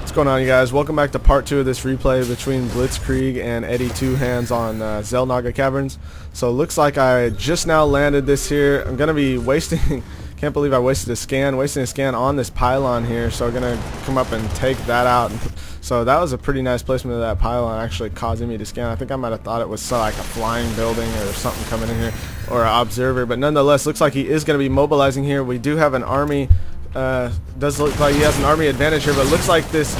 What's going on, you guys? Welcome back to part 2 of this replay between BlitzKrieg and EddyTwoHands on Xel'Naga Caverns. So it looks like I just now landed this here. I'm going to be wasting, can't believe I wasting a scan on this pylon here. So I'm going to come up and take that out. So that was a pretty nice placement of that pylon, actually causing me to scan. I think I might have thought it was like a flying building or something coming in here, or an observer. But nonetheless, looks like he is going to be mobilizing here. We do have an army. Does look like he has an army advantage here, but it looks like this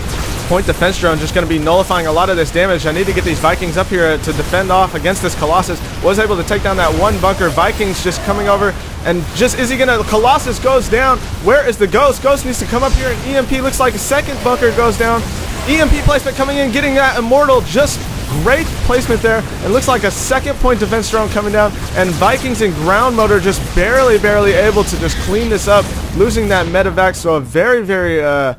point defense drone just going to be nullifying a lot of this damage. I need to get these Vikings up here to defend off against this Colossus. Was able to take down that one bunker. Vikings just coming over, and just is he going to, Colossus goes down. Where is the Ghost? Ghost needs to come up here, and EMP looks like a second bunker goes down. EMP placement coming in, getting that Immortal, just great placement there. It looks like a second point defense drone coming down, and Vikings in ground motor just barely able to just clean this up, losing that medevac. So a very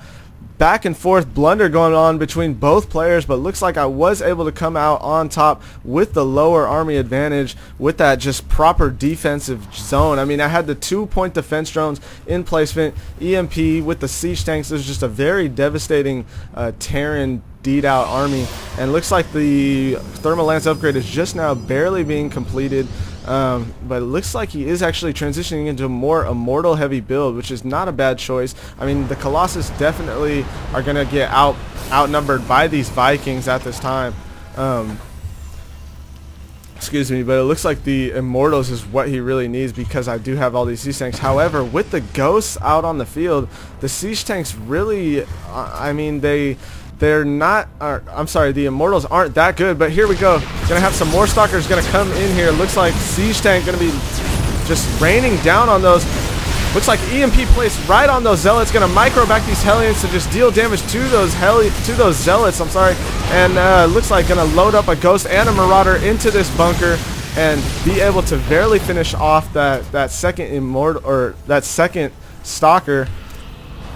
back and forth blunder going on between both players, but looks like I was able to come out on top with the lower army advantage with that just proper defensive zone. I mean, I had the 2-point defense drones in placement, EMP with the siege tanks. There's just a very devastating Terran D'd out army, and looks like the thermal lance upgrade is just now barely being completed, but it looks like he is actually transitioning into a more immortal heavy build, which is not a bad choice. I mean, the Colossus definitely are gonna get outnumbered by these Vikings at this time. Excuse me, but it looks like the Immortals is what he really needs, because I do have all these siege tanks. However, with the Ghosts out on the field, the siege tanks really, I mean, they're not, I'm sorry, the Immortals aren't that good, but here we go. Gonna have some more Stalkers gonna come in here. Looks like Siege Tank gonna be just raining down on those. Looks like EMP placed right on those Zealots, gonna micro back these Hellions to just deal damage to those Zealots, I'm sorry. And looks like gonna load up a Ghost and a Marauder into this bunker and be able to barely finish off that second Immortal, or that second Stalker.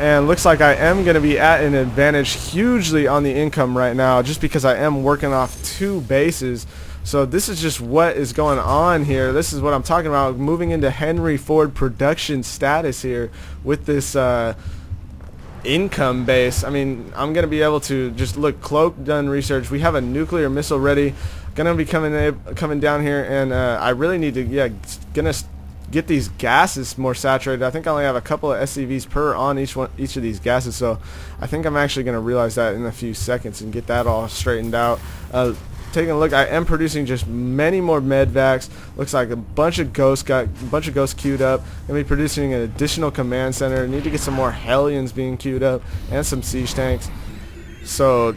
And looks like I am going to be at an advantage hugely on the income right now, just because I am working off 2 bases. So this is just what is going on here. This is what I'm talking about, moving into Henry Ford production status here with this income base. I mean, I'm going to be able to just look, Cloak done research. We have a nuclear missile ready. Going to be coming down here, and I really need to, going to get these gases more saturated. I think I only have a couple of SCVs per on each of these gases, so I think I'm actually going to realize that in a few seconds and get that all straightened out. Taking a look, I am producing just many more medvacs. Looks like a bunch of ghosts queued up. Gonna be producing an additional command center. Need to get some more Hellions being queued up and some siege tanks. So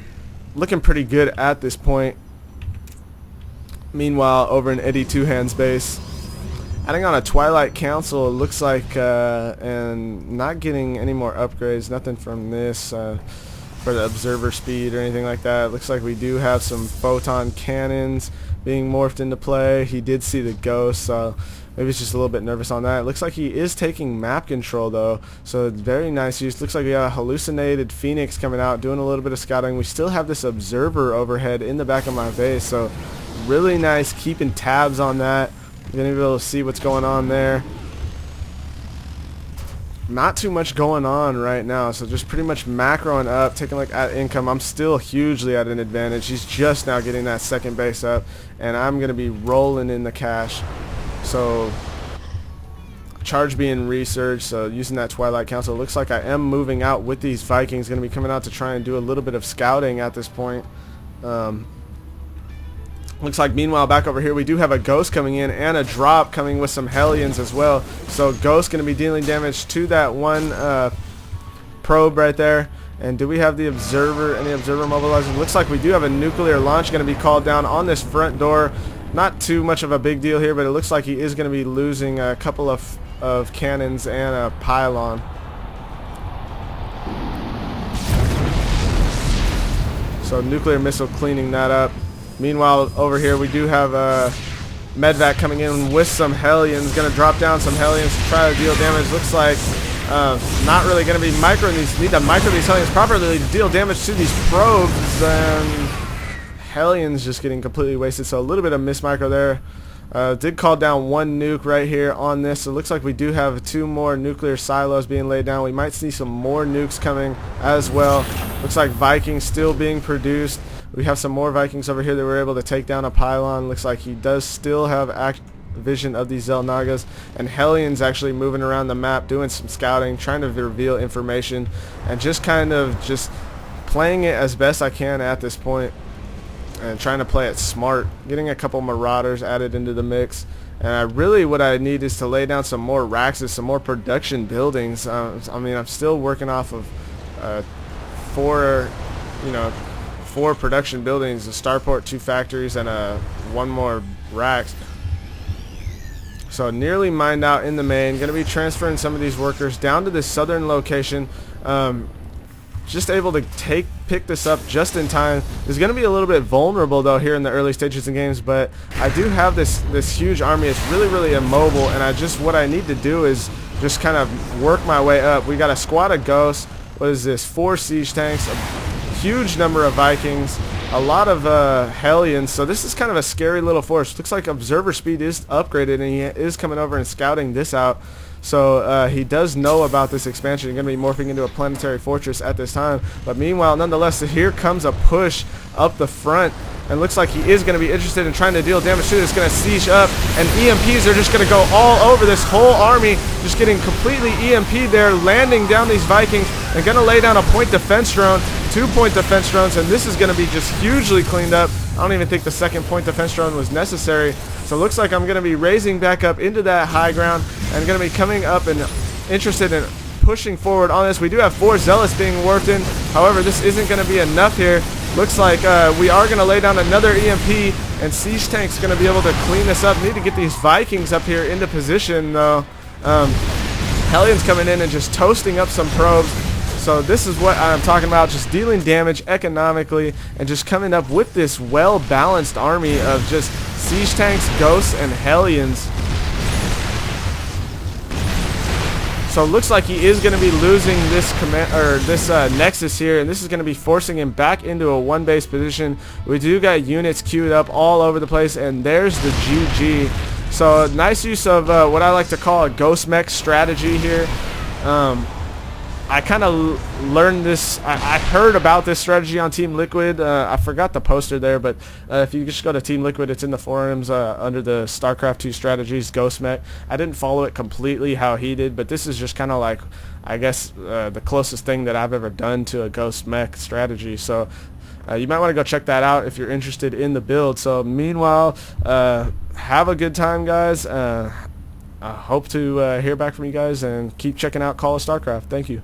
looking pretty good at this point. Meanwhile, over in EddyTwoHands base, adding on a Twilight Council, it looks like, and not getting any more upgrades, nothing from this for the observer speed or anything like that. It looks like we do have some photon cannons being morphed into play. He did see the Ghost, so maybe he's just a little bit nervous on that. It looks like he is taking map control though, so it's very nice use. Looks like we got a hallucinated Phoenix coming out, doing a little bit of scouting. We still have this observer overhead in the back of my base, so really nice keeping tabs on that. You're going to be able to see what's going on there. Not too much going on right now, so just pretty much macroing up, taking a look at income. I'm still hugely at an advantage. He's just now getting that second base up, and I'm going to be rolling in the cash. So charge being researched, so using that Twilight Council. It looks like I am moving out with these Vikings. Going to be coming out to try and do a little bit of scouting at this point. Looks like meanwhile back over here we do have a Ghost coming in and a drop coming with some Hellions as well. So Ghost going to be dealing damage to that one probe right there. And do we have the observer, any observer mobilizing? Looks like we do have a nuclear launch going to be called down on this front door. Not too much of a big deal here, but it looks like he is going to be losing a couple of cannons and a pylon. So nuclear missile cleaning that up. Meanwhile, over here we do have a medvac coming in with some Hellions. Going to drop down some Hellions to try to deal damage. Looks like not really going to be microing these. Need to micro these Hellions properly to deal damage to these probes. And Hellions just getting completely wasted. So a little bit of miss micro there. Did call down one nuke right here on this. So it looks like we do have 2 more nuclear silos being laid down. We might see some more nukes coming as well. Looks like Vikings still being produced. We have some more Vikings over here that were able to take down a pylon. Looks like he does still have vision of these Xel'Nagas, and Hellions actually moving around the map doing some scouting, trying to reveal information, and just kind of just playing it as best I can at this point, and trying to play it smart, getting a couple Marauders added into the mix. And what I need is to lay down some more racks, some more production buildings. I mean, I'm still working off of 4 production buildings, a starport, 2 factories, and 1 more racks. So nearly mined out in the main. Going to be transferring some of these workers down to this southern location. Just able to pick this up just in time. It's going to be a little bit vulnerable though here in the early stages of games, but I do have this huge army. It's really immobile, and what I need to do is just kind of work my way up. We got a squad of ghosts. What is this? 4 siege tanks, a huge number of Vikings, a lot of Hellions. So this is kind of a scary little force. Looks like observer speed is upgraded, and he is coming over and scouting this out. So he does know about this expansion. He's going to be morphing into a planetary fortress at this time. But meanwhile, nonetheless, here comes a push up the front. And looks like he is going to be interested in trying to deal damage to it. It's going to siege up. And EMPs are just going to go all over this whole army. Just getting completely EMP'd there. Landing down these Vikings. And going to lay down a point defense drone. 2 point defense drones. And this is going to be just hugely cleaned up. I don't even think the 2nd point defense drone was necessary. So it looks like I'm going to be raising back up into that high ground. And going to be coming up and interested in pushing forward on this. We do have 4 zealots being worked in. However, this isn't going to be enough here. Looks like we are going to lay down another EMP, and Siege Tank's going to be able to clean this up. Need to get these Vikings up here into position, though. Hellions coming in and just toasting up some probes. So this is what I'm talking about, just dealing damage economically and just coming up with this well-balanced army of just Siege Tanks, Ghosts, and Hellions. So it looks like he is going to be losing this Nexus here, and this is going to be forcing him back into a 1 base position. We do got units queued up all over the place, and there's the GG. So nice use of what I like to call a ghost mech strategy here. I kind of learned this. I heard about this strategy on Team Liquid. I forgot the poster there, but if you just go to Team Liquid, it's in the forums under the Starcraft 2 strategies, Ghost Mech. I didn't follow it completely how he did, but this is just kind of like, I guess, the closest thing that I've ever done to a Ghost Mech strategy. So you might want to go check that out if you're interested in the build. So meanwhile, have a good time, guys. I hope to hear back from you guys, and keep checking out Call of StarCraft. Thank you.